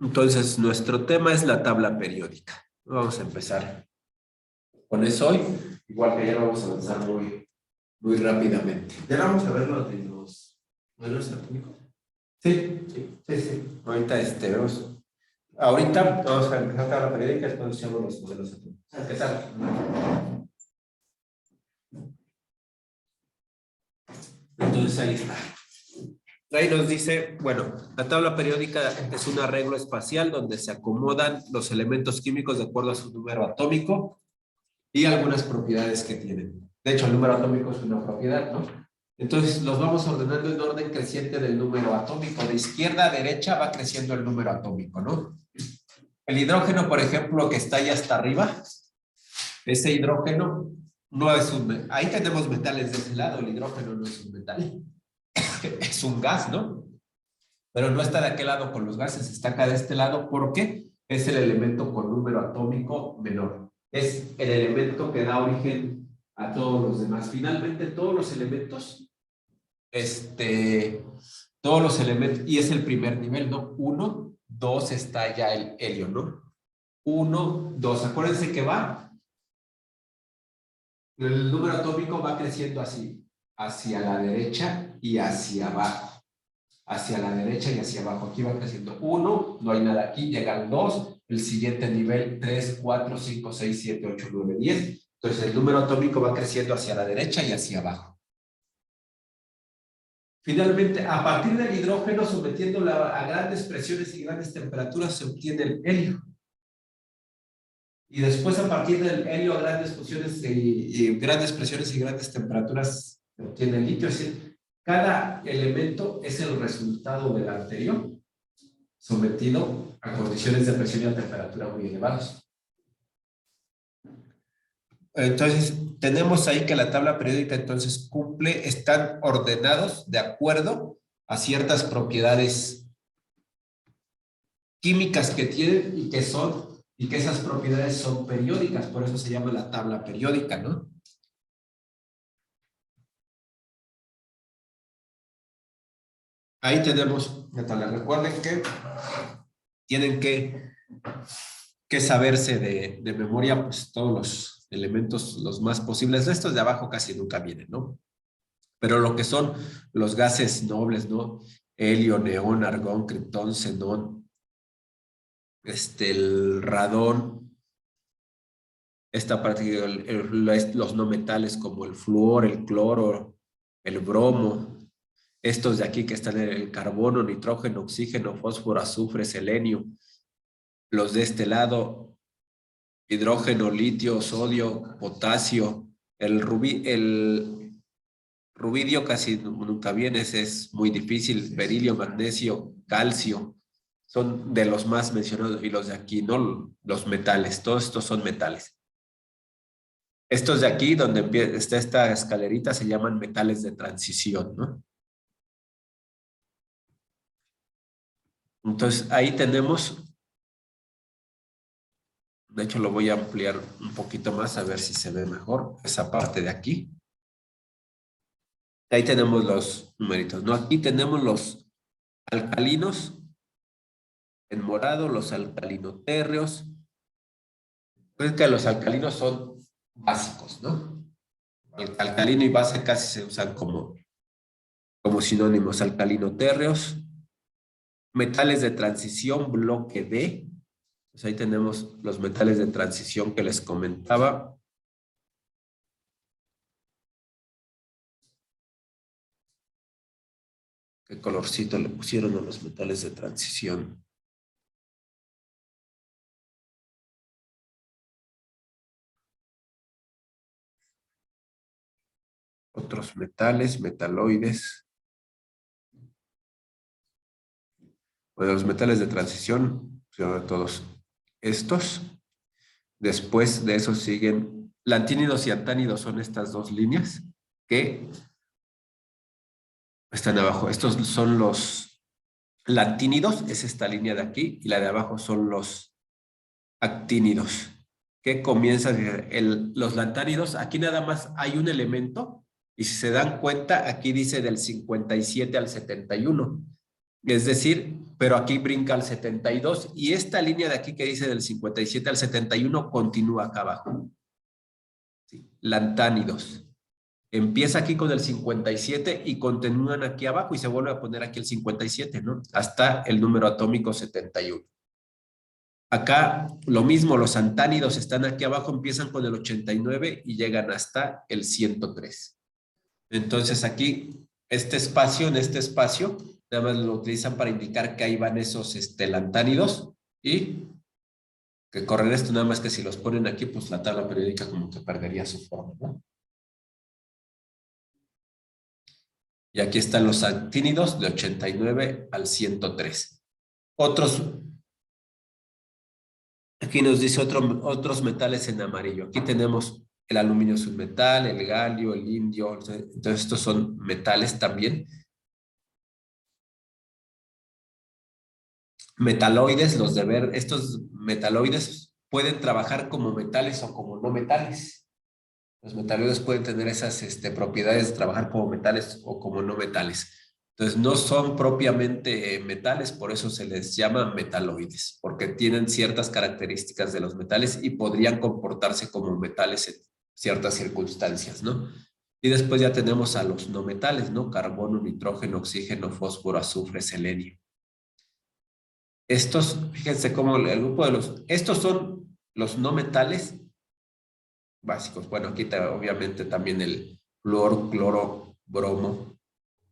Entonces, nuestro tema es la tabla periódica. Vamos a empezar con eso hoy. Igual que ya vamos a avanzar muy rápidamente. Ya vamos a ver los de los modelos atómicos. Sí. Ahorita vemos. Ahorita vamos a empezar tabla periódica, después usamos los modelos atómicos. ¿Qué tal? Entonces ahí está. Ahí nos dice, bueno, la tabla periódica es un arreglo espacial donde se acomodan los elementos químicos de acuerdo a su número atómico y algunas propiedades que tienen. De hecho, el número atómico es una propiedad, ¿no? Entonces, los vamos ordenando en orden creciente del número atómico. De izquierda a derecha va creciendo el número atómico, ¿no? El hidrógeno, por ejemplo, que está ahí hasta arriba, ese hidrógeno no es un... Ahí tenemos metales de ese lado, el hidrógeno no es un metal. Es un gas, ¿no? Pero no está de aquel lado con los gases, está acá de este lado porque es el elemento con número atómico menor. Es el elemento que da origen a todos los demás. Finalmente, todos los elementos, y es el primer nivel, ¿no? 1, 2 está ya el helio, ¿no? 1, 2. Acuérdense que el número atómico va creciendo así, hacia la derecha y hacia abajo. Hacia la derecha y hacia abajo. Aquí va creciendo 1, no hay nada aquí, llegan 2, el siguiente nivel 3, 4, 5, 6, 7, 8, 9, 10. Entonces el número atómico va creciendo hacia la derecha y hacia abajo. Finalmente, a partir del hidrógeno, sometiéndolo a grandes presiones y grandes temperaturas, se obtiene el helio. Y después, a partir del helio, a grandes fusiones y grandes presiones y grandes temperaturas, se obtiene el litio. Es decir, cada elemento es el resultado del anterior, sometido a condiciones de presión y a temperatura muy elevadas. Entonces, tenemos ahí que la tabla periódica entonces están ordenados de acuerdo a ciertas propiedades químicas que tienen y que esas propiedades son periódicas, por eso se llama la tabla periódica, ¿no? Ahí tenemos la tabla. Recuerden que tienen que saberse de memoria pues todos los elementos los más posibles. De estos de abajo casi nunca vienen, ¿no? Pero lo que son los gases nobles, ¿no? Helio, neón, argón, criptón, xenón, el radón, esta parte, los no metales como el flúor, el cloro, el bromo, estos de aquí que están en el carbono, nitrógeno, oxígeno, fósforo, azufre, selenio, los de este lado, hidrógeno, litio, sodio, potasio, el rubidio casi nunca viene, ese es muy difícil, berilio, magnesio, calcio, son de los más mencionados, y los de aquí, ¿no? Los metales, todos estos son metales. Estos de aquí, donde está esta escalerita, se llaman metales de transición, ¿no? Entonces, ahí tenemos, de hecho lo voy a ampliar un poquito más a ver si se ve mejor, esa parte de aquí. Ahí tenemos los numeritos, ¿no? Aquí tenemos los alcalinos, en morado, los alcalinotérreos. Pues que los alcalinos son básicos, ¿no? Alcalino y base casi se usan como sinónimos. Alcalinotérreos, metales de transición, bloque D. Pues ahí tenemos los metales de transición que les comentaba. ¿Qué colorcito le pusieron a los metales de transición? Otros metales, metaloides. Bueno, los metales de transición, sobre todos estos. Después de eso siguen lantínidos y antánidos, son estas dos líneas que están abajo. Estos son los lantínidos, es esta línea de aquí, y la de abajo son los actínidos, que comienzan los lantánidos. Aquí nada más hay un elemento, y si se dan cuenta, aquí dice del 57 al 71. Es decir, pero aquí brinca al 72 y esta línea de aquí que dice del 57 al 71 continúa acá abajo. Sí, lantánidos. Empieza aquí con el 57 y continúan aquí abajo y se vuelve a poner aquí el 57, ¿no? Hasta el número atómico 71. Acá lo mismo, los antánidos están aquí abajo, empiezan con el 89 y llegan hasta el 103. Entonces aquí, en este espacio, nada más lo utilizan para indicar que ahí van esos lantánidos y que corren esto, nada más que si los ponen aquí, pues la tabla periódica como que perdería su forma, ¿no? Y aquí están los actínidos de 89 al 103. Aquí nos dice otros metales en amarillo. Aquí tenemos el aluminio es un metal, el galio, el indio. Entonces estos son metales también. Metaloides, estos metaloides pueden trabajar como metales o como no metales. Los metaloides pueden tener esas propiedades de trabajar como metales o como no metales. Entonces, no son propiamente metales, por eso se les llama metaloides, porque tienen ciertas características de los metales y podrían comportarse como metales en ciertas circunstancias, ¿no? Y después ya tenemos a los no metales, ¿no? Carbono, nitrógeno, oxígeno, fósforo, azufre, selenio. Estos, fíjense cómo el grupo estos son los no metales básicos. Bueno, aquí está obviamente también el flúor, cloro, bromo,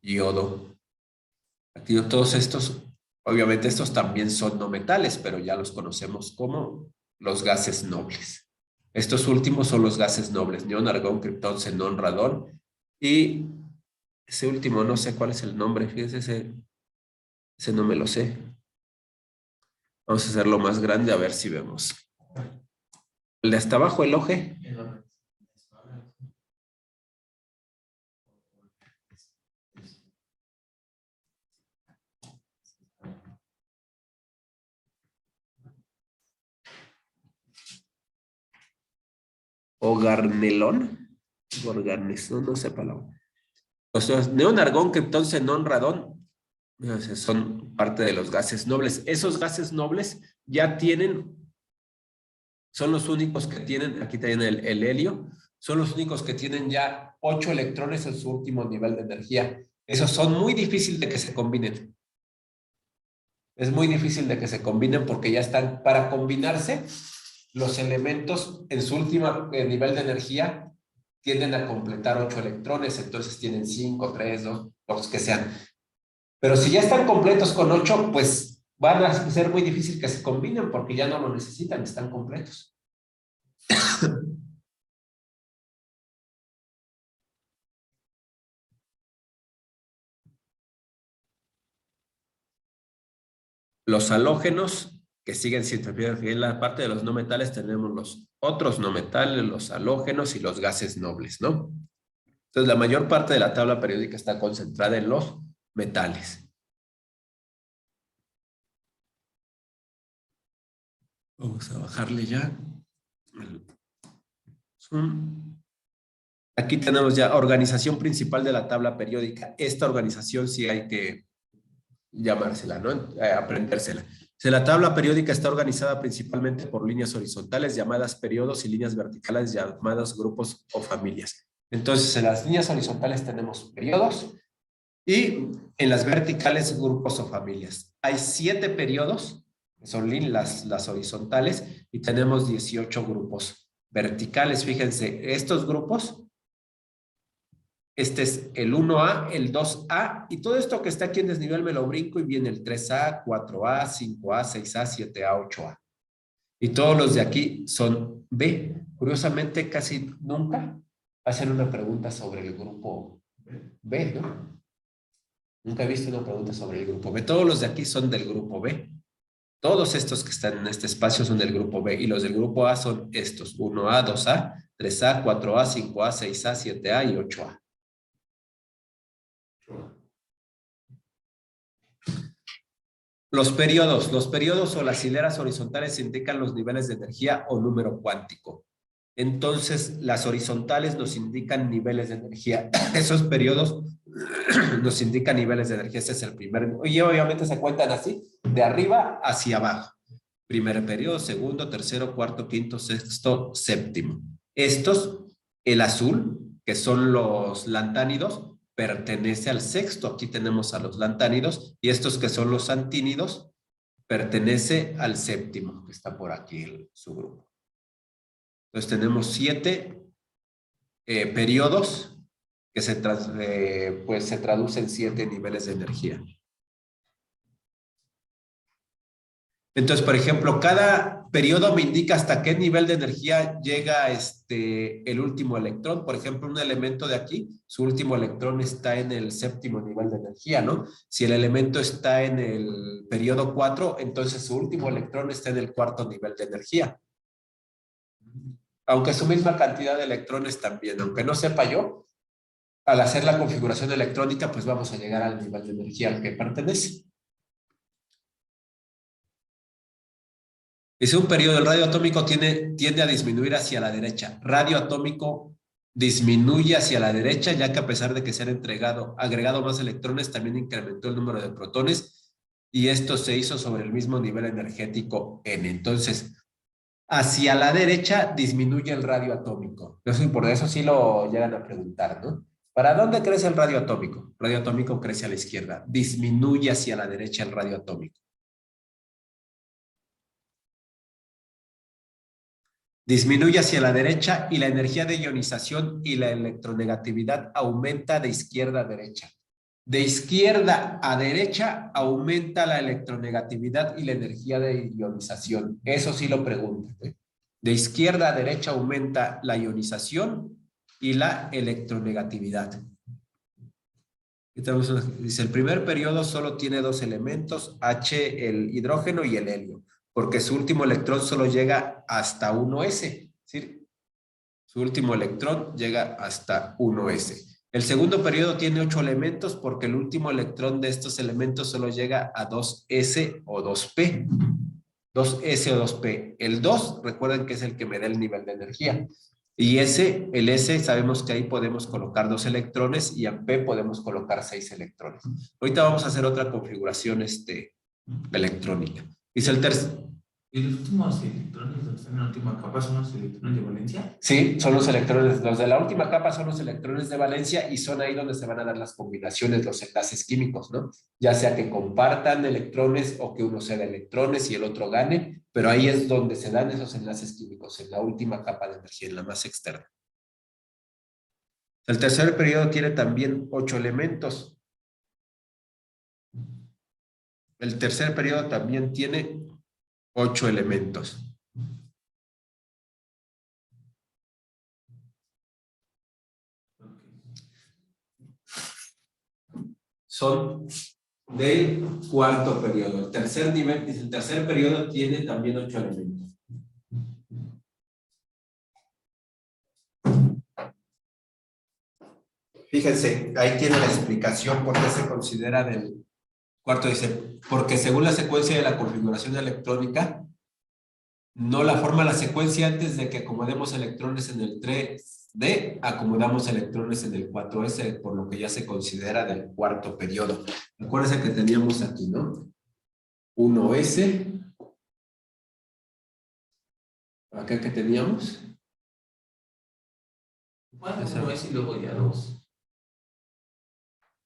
yodo. Aquí todos estos, obviamente estos también son no metales, pero ya los conocemos como los gases nobles. Estos últimos son los gases nobles, neón, argón, criptón, xenón, radón. Y ese último, no sé cuál es el nombre, fíjense, ese no me lo sé. Vamos a hacerlo más grande a ver si vemos. El de hasta abajo, el oje. O garnelón. Gorgarnesón, no sé palabra. Los neón, argón, criptón, xenón, radón son parte de los gases nobles. Esos gases nobles ya tienen, son los únicos que tienen, aquí tienen el helio, son los únicos que tienen ya 8 electrones en su último nivel de energía. Esos son muy difíciles de que se combinen. Es muy difícil de que se combinen porque ya están, para combinarse, los elementos en su último nivel de energía tienden a completar 8 electrones, entonces tienen 5, 3, 2, los que sean. Pero si ya están completos con 8, pues van a ser muy difícil que se combinen porque ya no lo necesitan, están completos. Los halógenos, que siguen siendo, en la parte de los no metales tenemos los otros no metales, los halógenos y los gases nobles, ¿no? Entonces, la mayor parte de la tabla periódica está concentrada en los metales. Vamos a bajarle ya. Aquí tenemos ya organización principal de la tabla periódica. Esta organización sí hay que llamársela, ¿no? Aprendérsela. Si la tabla periódica está organizada principalmente por líneas horizontales llamadas periodos y líneas verticales llamadas grupos o familias. Entonces, en las líneas horizontales tenemos periodos y en las verticales grupos o familias. Hay 7 periodos, que son las horizontales, y tenemos 18 grupos verticales. Fíjense, estos grupos, este es el 1A, el 2A, y todo esto que está aquí en desnivel me lo brinco y viene el 3A, 4A, 5A, 6A, 7A, 8A. Y todos los de aquí son B. Curiosamente, casi nunca hacen una pregunta sobre el grupo B, ¿no? Nunca he visto una pregunta sobre el grupo B. Todos los de aquí son del grupo B. Todos estos que están en este espacio son del grupo B. Y los del grupo A son estos. 1A, 2A, 3A, 4A, 5A, 6A, 7A y 8A. Los periodos o las hileras horizontales indican los niveles de energía o número cuántico. Entonces, las horizontales nos indican niveles de energía. Esos periodos nos indica niveles de energía. Este es el primer, y obviamente se cuentan así, de arriba hacia abajo. Primer periodo, segundo, tercero, cuarto, quinto, sexto, séptimo. Estos, el azul, que son los lantánidos, pertenece al sexto. Aquí tenemos a los lantánidos, y estos que son los antínidos, pertenece al séptimo, que está por aquí su grupo. Entonces tenemos 7 periodos que pues se traducen en 7 niveles de energía. Entonces, por ejemplo, cada periodo me indica hasta qué nivel de energía llega el último electrón. Por ejemplo, un elemento de aquí, su último electrón está en el séptimo nivel de energía, ¿no? Si el elemento está en el periodo 4, entonces su último electrón está en el cuarto nivel de energía. Aunque su misma cantidad de electrones también, aunque no sepa yo, al hacer la configuración electrónica, pues vamos a llegar al nivel de energía al que pertenece. Dice un periodo, el radio atómico tiende a disminuir hacia la derecha. Radio atómico disminuye hacia la derecha, ya que a pesar de que se han agregado más electrones, también incrementó el número de protones, y esto se hizo sobre el mismo nivel energético N. Entonces, hacia la derecha disminuye el radio atómico. Entonces, por eso sí lo llegan a preguntar, ¿no? ¿Para dónde crece el radio atómico? El radio atómico crece a la izquierda. Disminuye hacia la derecha el radio atómico. Disminuye hacia la derecha y la energía de ionización y la electronegatividad aumenta de izquierda a derecha. De izquierda a derecha aumenta la electronegatividad y la energía de ionización. Eso sí lo preguntan, ¿eh? De izquierda a derecha aumenta la ionización y la electronegatividad. Dice, el primer periodo solo tiene 2 elementos, H, el hidrógeno y el helio, porque su último electrón solo llega hasta 1s, ¿sí? Su último electrón llega hasta 1s. El segundo periodo tiene 8 elementos porque el último electrón de estos elementos solo llega a 2s o 2p. 2s o 2p. El 2, recuerden que es el que me da el nivel de energía. Y el S, sabemos que ahí podemos colocar 2 electrones y en P podemos colocar 6 electrones. Ahorita vamos a hacer otra configuración electrónica. Dice el tercer. ¿Y los últimos electrones, los que están en la última capa, son los electrones de valencia? Sí, son los electrones. Los de la última capa son los electrones de valencia y son ahí donde se van a dar las combinaciones, los enlaces químicos, ¿no? Ya sea que compartan electrones o que uno ceda electrones y el otro gane, pero ahí es donde se dan esos enlaces químicos, en la última capa de energía, en la más externa. El tercer periodo tiene también 8 elementos. El tercer periodo también tiene 8 elementos. Son del cuarto periodo. El tercer nivel, el tercer periodo tiene también 8 elementos. Fíjense, ahí tiene la explicación por qué se considera del cuarto. Dice, porque según la secuencia de la configuración electrónica, no la forma la secuencia antes de que acomodemos electrones en el 3D, acomodamos electrones en el 4S, por lo que ya se considera del cuarto periodo. Acuérdense que teníamos aquí, ¿no? 1S. Acá que teníamos. Bueno, 1S y luego ya 2.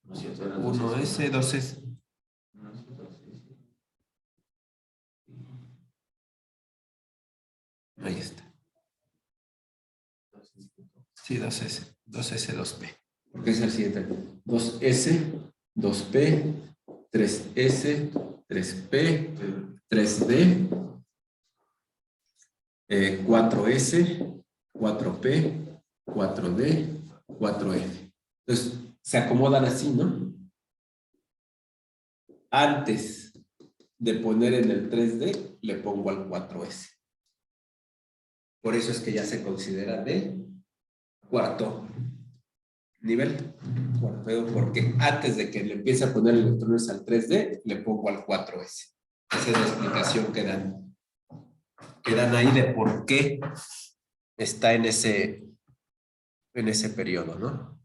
No es cierto, 1S, 2S. Ahí está. Sí, 2S. 2S, 2P. Porque es el siguiente. 2S, 2P, 3S, 3P, 3D, 4S, 4P, 4D, 4F. Entonces, se acomodan así, ¿no? Antes de poner en el 3D, le pongo al 4S. Por eso es que ya se considera de cuarto nivel. Porque antes de que le empiece a poner electrones al 3D, le pongo al 4S. Esa es la explicación que dan ahí de por qué está en ese periodo, ¿no?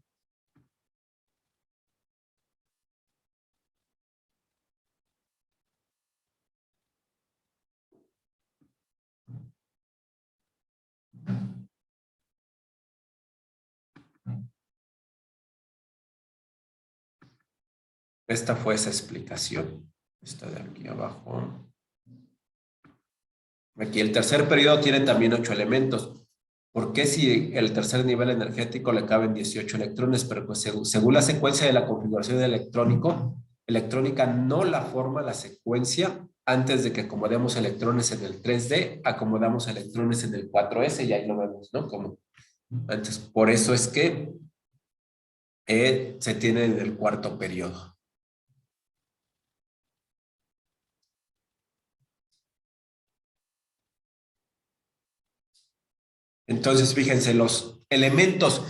Esta fue esa explicación. Esta de aquí abajo. Aquí el tercer periodo tiene también 8 elementos. ¿Por qué si el tercer nivel energético le caben 18 electrones? Pero pues según la secuencia de la configuración electrónica no la forma la secuencia antes de que acomodemos electrones en el 3D, acomodamos electrones en el 4S y ahí lo vemos, ¿no? Como antes. Por eso es que se tiene en el cuarto periodo. Entonces, fíjense, los elementos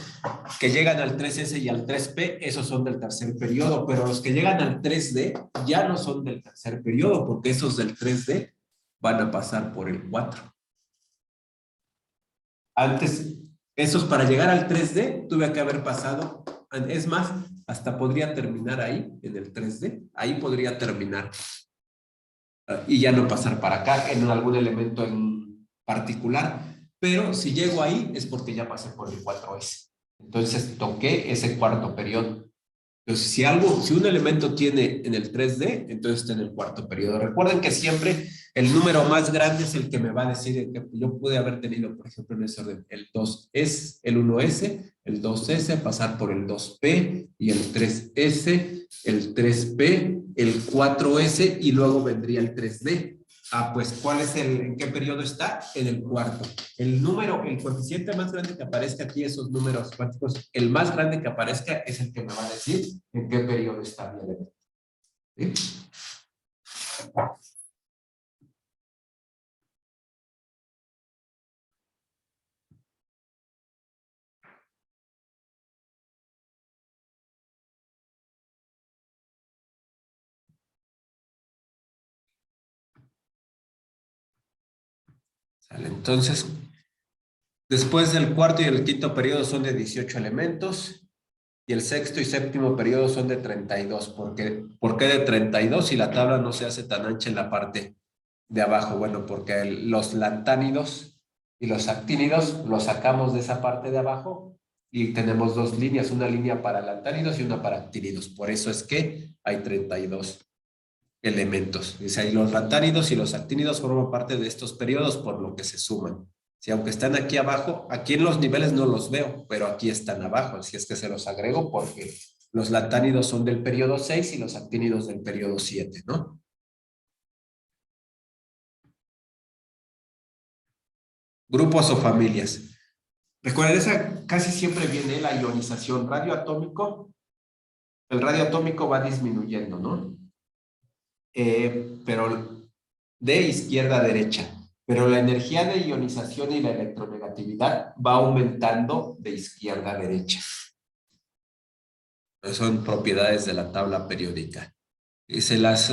que llegan al 3S y al 3P, esos son del tercer periodo, pero los que llegan al 3D ya no son del tercer periodo, porque esos del 3D van a pasar por el 4. Antes, esos para llegar al 3D tuve que haber pasado, es más, hasta podría terminar ahí, en el 3D, ahí podría terminar. Y ya no pasar para acá en algún elemento en particular. Pero si llego ahí es porque ya pasé por el 4S. Entonces toqué ese cuarto periodo. Entonces, si un elemento tiene en el 3D, entonces está en el cuarto periodo. Recuerden que siempre el número más grande es el que me va a decir que yo pude haber tenido, por ejemplo, en ese orden, el 2S, el 1S, el 2S, pasar por el 2P y el 3S, el 3P, el 4S y luego vendría el 3D. Ah, pues, ¿en qué periodo está? En el cuarto. El coeficiente más grande que aparezca aquí, esos números cuánticos, el más grande que aparezca es el que me va a decir en qué periodo está mi elemento. ¿Sí? ¿Sale? Entonces, después del cuarto y el quinto periodo son de 18 elementos. Y el sexto y séptimo periodo son de 32. ¿Por qué de 32 si la tabla no se hace tan ancha en la parte de abajo? Bueno, porque los lantánidos y los actínidos los sacamos de esa parte de abajo y tenemos dos líneas, una línea para lantánidos y una para actínidos. Por eso es que hay 32 elementos. Dice ahí los lantánidos y los actínidos forman parte de estos periodos por lo que se suman. Si aunque están aquí abajo, aquí en los niveles no los veo, pero aquí están abajo, así es que se los agrego porque los lantánidos son del periodo 6 y los actínidos del periodo 7, ¿no? Grupos o familias. Recuerden, esa casi siempre viene la ionización radioatómico. El radioatómico va disminuyendo, ¿no? Pero de izquierda a derecha. Pero la energía de ionización y la electronegatividad va aumentando de izquierda a derecha. Son propiedades de la tabla periódica. Dice las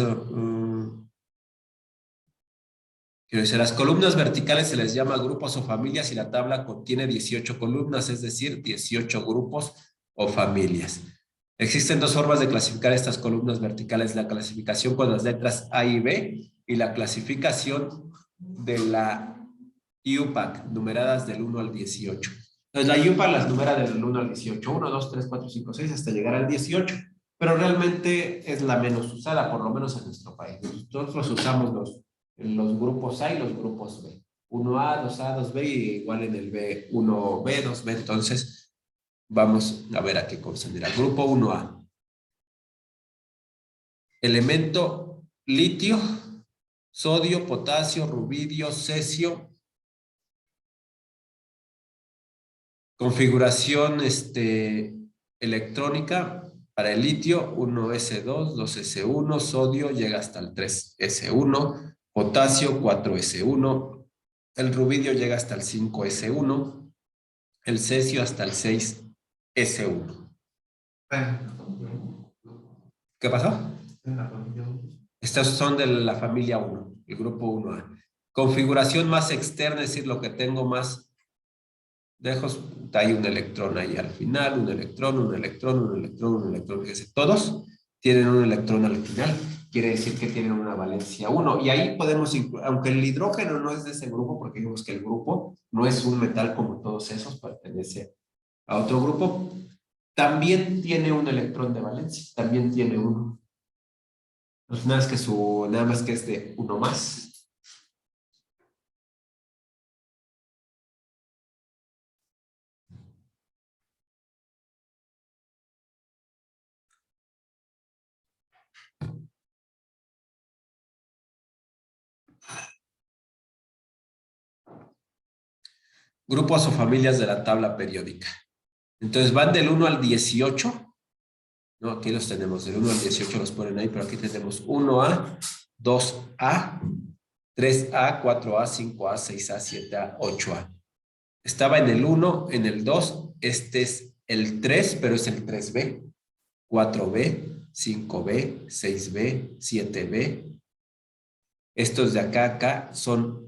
columnas verticales se les llama grupos o familias y la tabla contiene 18 columnas, es decir, 18 grupos o familias. Existen dos formas de clasificar estas columnas verticales, la clasificación con las letras A y B y la clasificación de la IUPAC, numeradas del 1 al 18. Entonces la IUPAC las numera del 1 al 18, 1, 2, 3, 4, 5, 6, hasta llegar al 18, pero realmente es la menos usada, por lo menos en nuestro país. Nosotros usamos los grupos A y los grupos B. 1A, 2A, 2B y igual en el B, 1B, 2B, entonces vamos a ver a qué considera. Grupo 1A. Elemento litio, sodio, potasio, rubidio, cesio. Configuración electrónica para el litio, 1S2, 2S1, sodio llega hasta el 3S1, potasio 4S1, el rubidio llega hasta el 5S1, el cesio hasta el 6S1. ¿Qué pasó? Estos son de la familia 1, el grupo 1A. Configuración más externa, es decir, lo que tengo más lejos, hay un electrón ahí al final, un electrón, un electrón, un electrón, un electrón. Todos tienen un electrón al final. Quiere decir que tienen una valencia 1. Y ahí podemos, aunque el hidrógeno no es de ese grupo, porque vimos que el grupo no es un metal como todos esos, pertenece a otro grupo, también tiene un electrón de valencia, también tiene uno. Pues nada más que es de uno más. Grupos o familias de la tabla periódica. Entonces van del 1 al 18. No, aquí los tenemos, del 1 al 18 los ponen ahí, pero aquí tenemos 1A, 2A, 3A, 4A, 5A, 6A, 7A, 8A. Estaba en el 1, en el 2, este es el 3, pero es el 3B, 4B, 5B, 6B, 7B. Estos de acá,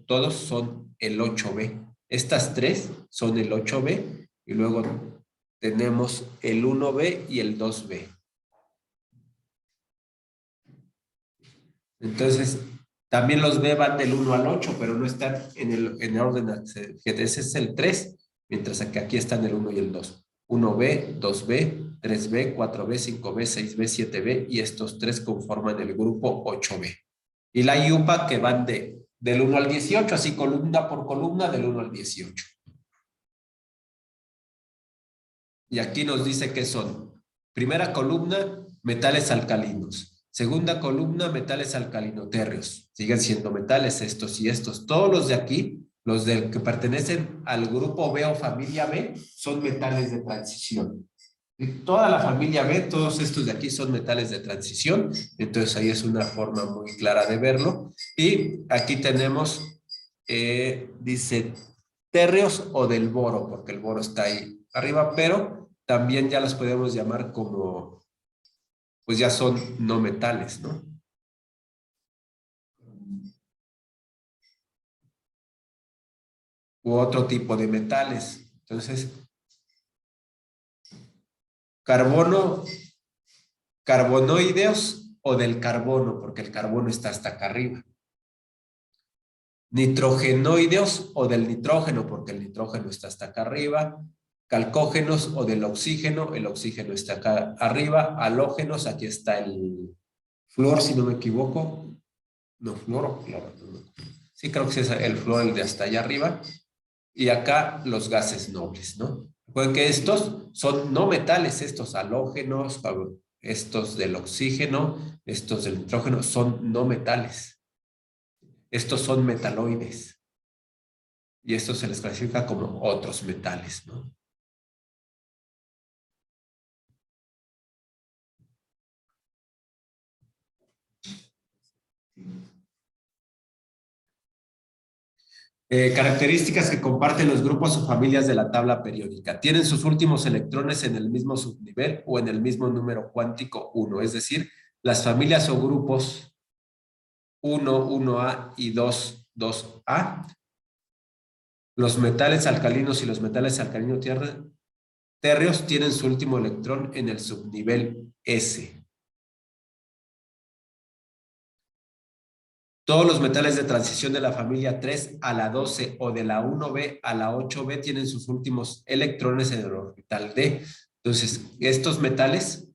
todos son el 8B. Estas tres son el 8B y luego tenemos el 1B y el 2B. Entonces, también los B van del 1 al 8, pero no están en el orden. Ese es el 3, mientras que aquí están el 1 y el 2. 1B, 2B, 3B, 4B, 5B, 6B, 7B y estos tres conforman el grupo 8B. Y la IUPAC que van del 1 al 18, así columna por columna del 1 al 18. Y aquí nos dice que son, primera columna, metales alcalinos. Segunda columna, metales alcalinotérreos. Siguen siendo metales estos y estos. Todos los de aquí, los que pertenecen al grupo B o familia B, son metales de transición. Y toda la familia B, todos estos de aquí son metales de transición. Entonces ahí es una forma muy clara de verlo. Y aquí tenemos, dice, térreos o del boro, porque el boro está ahí arriba, pero también ya las podemos llamar como, pues ya son no metales, ¿no? U otro tipo de metales. Entonces, carbonoideos o del carbono, porque el carbono está hasta acá arriba. Nitrogenoideos o del nitrógeno, porque el nitrógeno está hasta acá arriba. Calcógenos o del oxígeno, el oxígeno está acá arriba. Halógenos, aquí está el flúor, si no me equivoco. No, flúor o cloro. Sí, creo que es el flúor, el de hasta allá arriba. Y acá los gases nobles, ¿no? Recuerden que estos son no metales, estos halógenos, estos del oxígeno, estos del nitrógeno, son no metales. Estos son metaloides. Y estos se les clasifica como otros metales, ¿no? Características que comparten los grupos o familias de la tabla periódica. Tienen sus últimos electrones en el mismo subnivel o en el mismo número cuántico 1. Es decir, las familias o grupos 1, 1A y 2, 2A. Los metales alcalinos y los metales alcalinos térreos tienen su último electrón en el subnivel S. Todos los metales de transición de la familia 3 a la 12 o de la 1B a la 8B tienen sus últimos electrones en el orbital D. Entonces, estos metales,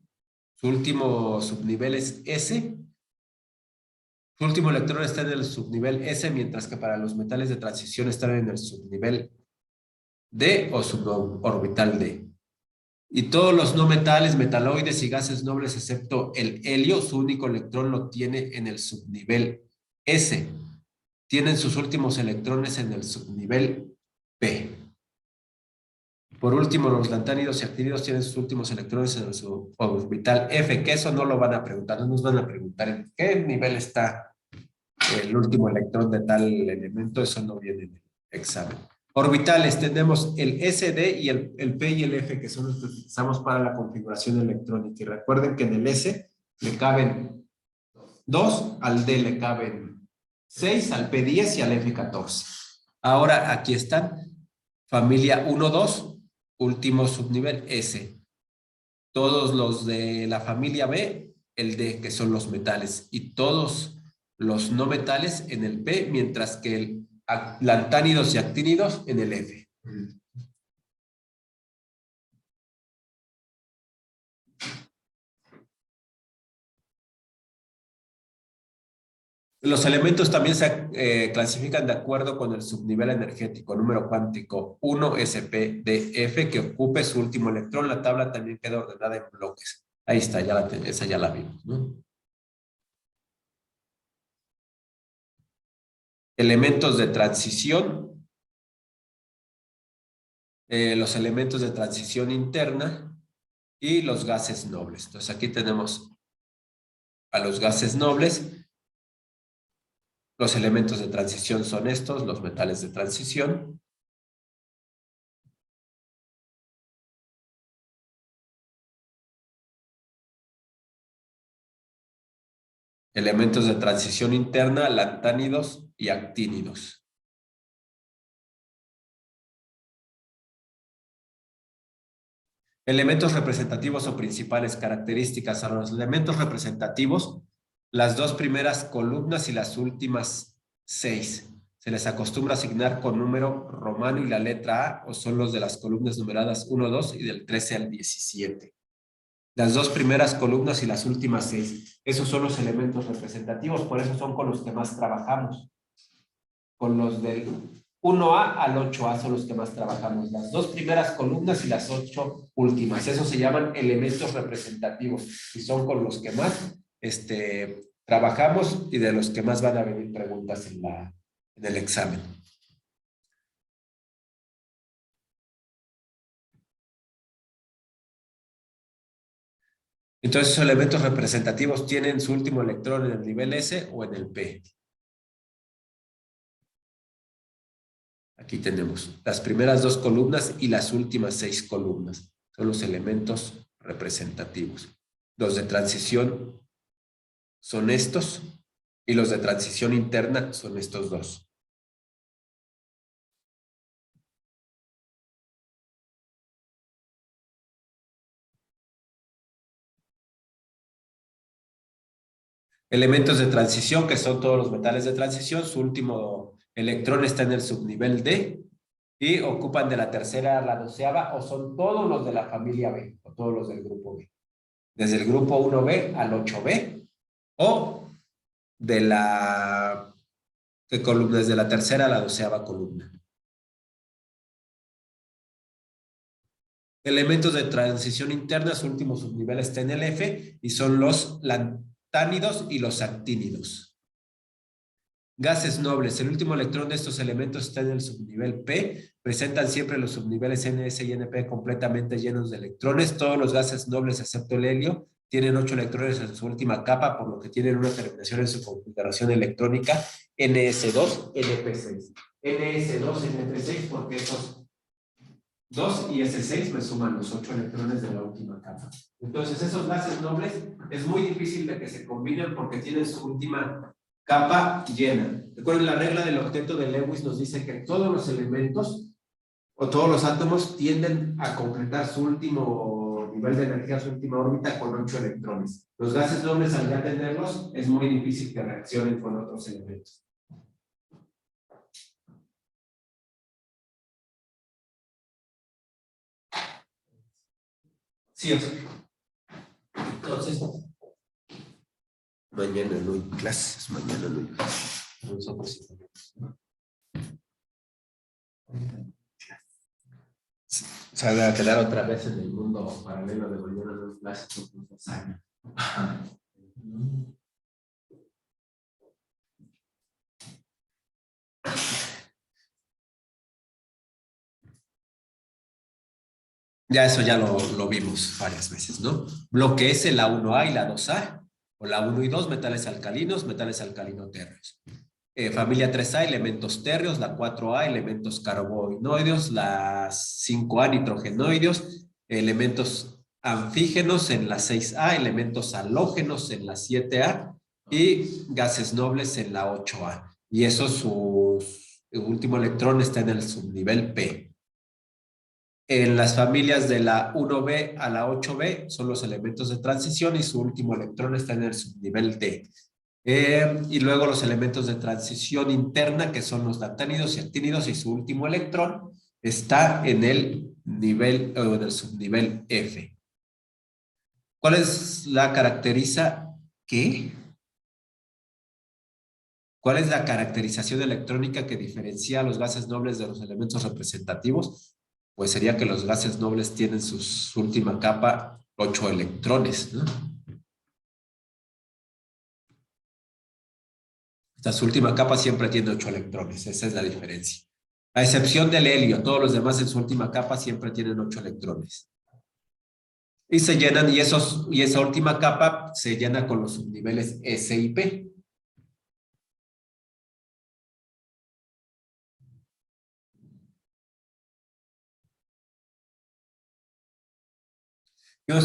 su último subnivel es S. Su último electrón está en el subnivel S, mientras que para los metales de transición están en el subnivel D o suborbital D. Y todos los no metales, metaloides y gases nobles, excepto el helio, su único electrón lo tiene en el subnivel S. Tienen sus últimos electrones en el subnivel P. Por último, los lantánidos y actínidos tienen sus últimos electrones en el suborbital F, que eso no lo van a preguntar, no nos van a preguntar en qué nivel está el último electrón de tal elemento, eso no viene en el examen. Orbitales, tenemos el SD y el P y el F, que son los que utilizamos para la configuración electrónica. Y recuerden que en el S le caben 2, al D le caben 6, al P 10 y al F 14. Ahora aquí están, familia 1, 2, último subnivel S. Todos los de la familia B, el D, que son los metales, y todos los no metales en el P, mientras que el lantánidos y actínidos en el F. Los elementos también se clasifican de acuerdo con el subnivel energético, número cuántico 1 SPDF, que ocupe su último electrón. La tabla también queda ordenada en bloques. Ahí está, esa ya la vimos, ¿no? Elementos de transición. Los elementos de transición interna y los gases nobles. Entonces aquí tenemos a los gases nobles. Los elementos de transición son estos, los metales de transición. Elementos de transición interna, lantánidos y actínidos. Elementos representativos o principales características. A los elementos representativos, las dos primeras columnas y las últimas 6. Se les acostumbra asignar con número romano y la letra A, o son los de las columnas numeradas 1, 2 y del 13 al 17. Las dos primeras columnas y las últimas 6. Esos son los elementos representativos, por eso son con los que más trabajamos. Con los del 1A al 8A son los que más trabajamos. Las dos primeras columnas y las 8 últimas. Esos se llaman elementos representativos y son con los que más trabajamos y de los que más van a venir preguntas en el examen. Entonces, esos elementos representativos tienen su último electrón en el nivel S o en el P. Aquí tenemos las primeras dos columnas y las últimas 6 columnas. Son los elementos representativos. Los de transición son estos y los de transición interna son estos dos. Elementos de transición, que son todos los metales de transición, su último electrón está en el subnivel D y ocupan de la tercera a la 12ª, o son todos los de la familia B, o todos los del grupo B. Desde el grupo 1B al 8B, o de la columna, desde la tercera a la 12ª columna. Elementos de transición interna, su último subnivel está en el F y son los lantánidos y los actínidos. Gases nobles, el último electrón de estos elementos está en el subnivel P, presentan siempre los subniveles NS y NP completamente llenos de electrones. Todos los gases nobles excepto el helio tienen 8 electrones en su última capa, por lo que tienen una terminación en su configuración electrónica NS2, NP6. NS2, NP6 porque esos 2 y ese 6 me suman los 8 electrones de la última capa. Entonces, esos gases nobles es muy difícil de que se combinen porque tienen su última capa llena. Recuerden, la regla del octeto de Lewis nos dice que todos los elementos o todos los átomos tienden a completar su último nivel de energía, su última órbita con 8 electrones. Los gases nobles, al ya tenerlos, es muy difícil que reaccionen con otros elementos. Sí, o sea. Entonces, mañana no hay clases, mañana no hay clases. Nosotros sí tenemos, ¿no? O sea, va a quedar otra vez en el mundo paralelo de mañana no hay clases por 2 años. Ya eso ya lo vimos varias veces, ¿no? Bloque S, la 1A y la 2A, o la 1 y 2, metales alcalinos, metales alcalino-térreos. Familia 3A, elementos térreos, la 4A, elementos carbonoideos, la 5A, nitrogenoideos, elementos anfígenos en la 6A, elementos halógenos en la 7A y gases nobles en la 8A. Y eso su último electrón está en el subnivel P. En las familias de la 1B a la 8B son los elementos de transición y su último electrón está en el subnivel D. Y luego los elementos de transición interna, que son los lantánidos y actínidos, y su último electrón está en el nivel o en el subnivel F. ¿Cuál es la caracteriza? ¿Qué? ¿Cuál es la caracterización electrónica que diferencia a los gases nobles de los elementos representativos? Pues sería que los gases nobles tienen su última capa 8 electrones, ¿no? Su última capa siempre tiene 8 electrones, esa es la diferencia. A excepción del helio, todos los demás en su última capa siempre tienen 8 electrones. Y se llenan, y esa última capa se llena con los subniveles S y P.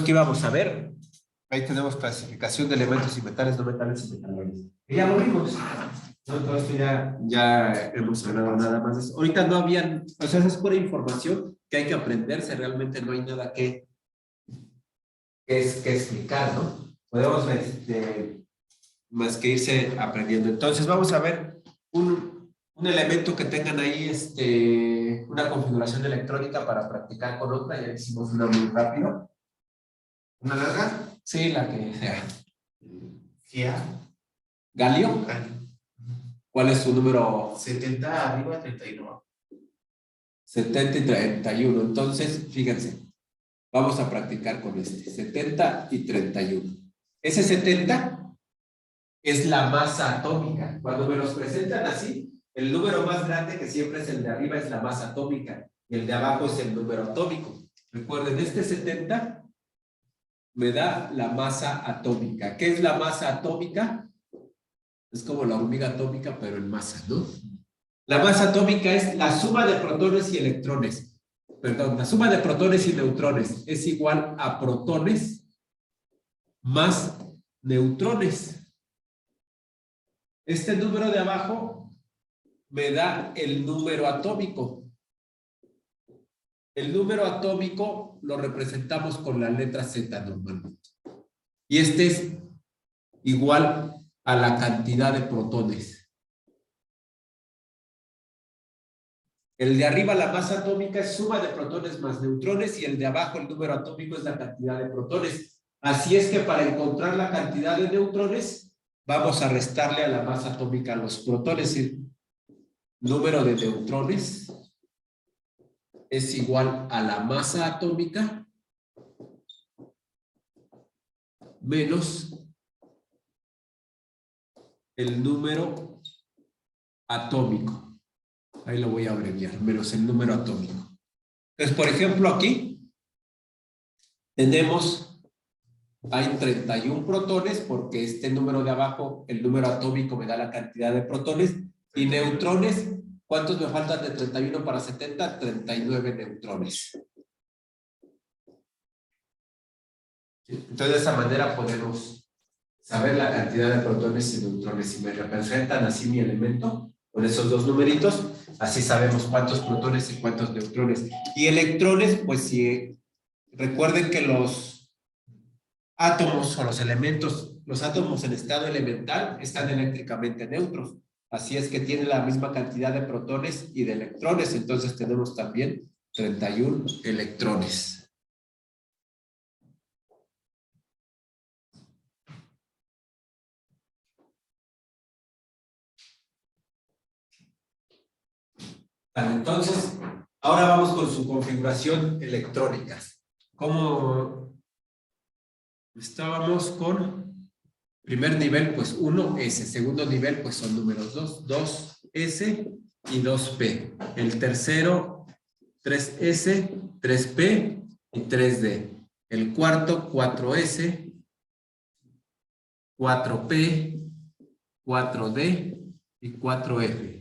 ¿Qué íbamos a ver? Ahí tenemos clasificación de elementos y metales, no metales y metaloides. Y ya lo vimos. No, todo esto ya hemos hablado nada más de eso. Ahorita no habían, o sea, esa es pura información que hay que aprenderse, realmente no hay nada que explicar, ¿no? Podemos más que irse aprendiendo. Entonces vamos a ver un elemento que tengan ahí una configuración electrónica para practicar con otra. Ya hicimos una muy rápido. ¿Una larga? Sí, la que sea. ¿Galio? ¿Cuál es su número? 70 arriba, 31. 70 y 31. Entonces, fíjense, vamos a practicar con 70 y 31. Ese 70 es la masa atómica. Cuando me los presentan así, el número más grande, que siempre es el de arriba, es la masa atómica, y el de abajo es el número atómico. Recuerden, 70 me da la masa atómica. ¿Qué es la masa atómica? Es como la hormiga atómica, pero en masa, ¿no? La masa atómica es la suma de protones y electrones. Perdón, la suma de protones y neutrones es igual a protones más neutrones. Este número de abajo me da el número atómico. El número atómico lo representamos con la letra Z normalmente. Y este es igual a la cantidad de protones. El de arriba, la masa atómica, es suma de protones más neutrones, y el de abajo, el número atómico, es la cantidad de protones. Así es que para encontrar la cantidad de neutrones, vamos a restarle a la masa atómica los protones. El número de neutrones es igual a la masa atómica menos el número atómico. Ahí lo voy a abreviar, menos el número atómico. Entonces, por ejemplo, aquí hay 31 protones, porque este número de abajo, el número atómico, me da la cantidad de protones, y neutrones, ¿cuántos me faltan de 31 para 70? 39 neutrones. Entonces, de esa manera podemos saber la cantidad de protones y neutrones. Si me representan así mi elemento, con esos dos numeritos, así sabemos cuántos protones y cuántos neutrones. Y electrones, pues si recuerden que los átomos o los elementos, los átomos en estado elemental están eléctricamente neutros. Así es que tienen la misma cantidad de protones y de electrones. Entonces tenemos también 31 electrones. Entonces, ahora vamos con su configuración electrónica. ¿Cómo estábamos con primer nivel? Pues 1S. Segundo nivel, pues son números 2S y 2P. El tercero, 3S, 3P y 3D. El cuarto, 4S, 4P, 4D y 4F.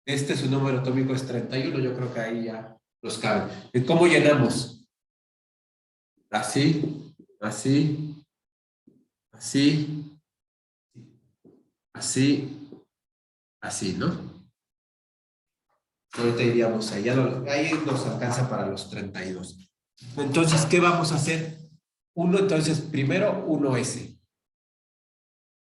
Su número atómico es 31, yo creo que ahí ya los cabe. ¿Y cómo llenamos? Así, así, así, así, así, ¿no? Ahorita iríamos ahí, ahí nos alcanza para los 32. Entonces, ¿qué vamos a hacer? Entonces, primero 1S.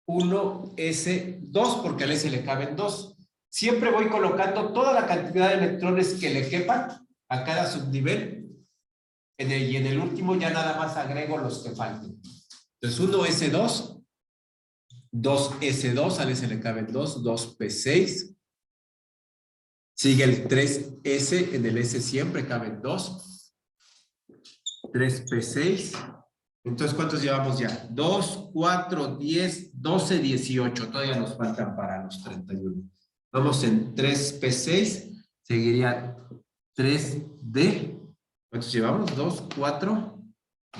1S, 2, porque al S le caben 2. Siempre voy colocando toda la cantidad de electrones que le quepan a cada subnivel, y en el último ya nada más agrego los que falten. Entonces 1S2 2S2, al S le caben 2, 2P6. Sigue el 3S, en el S siempre caben 2. 3P6. Entonces, ¿cuántos llevamos ya? 2, 4, 10, 12, 18. Todavía nos faltan para los 31. Vamos en 3P6. Seguiría 3D. ¿Cuántos llevamos? 2, 4,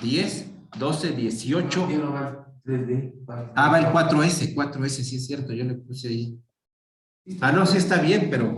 10, 12, 18. No, va el 3D. Ah, va el 4S. 4S, sí es cierto. Yo le puse ahí. Ah, no, sí está bien, pero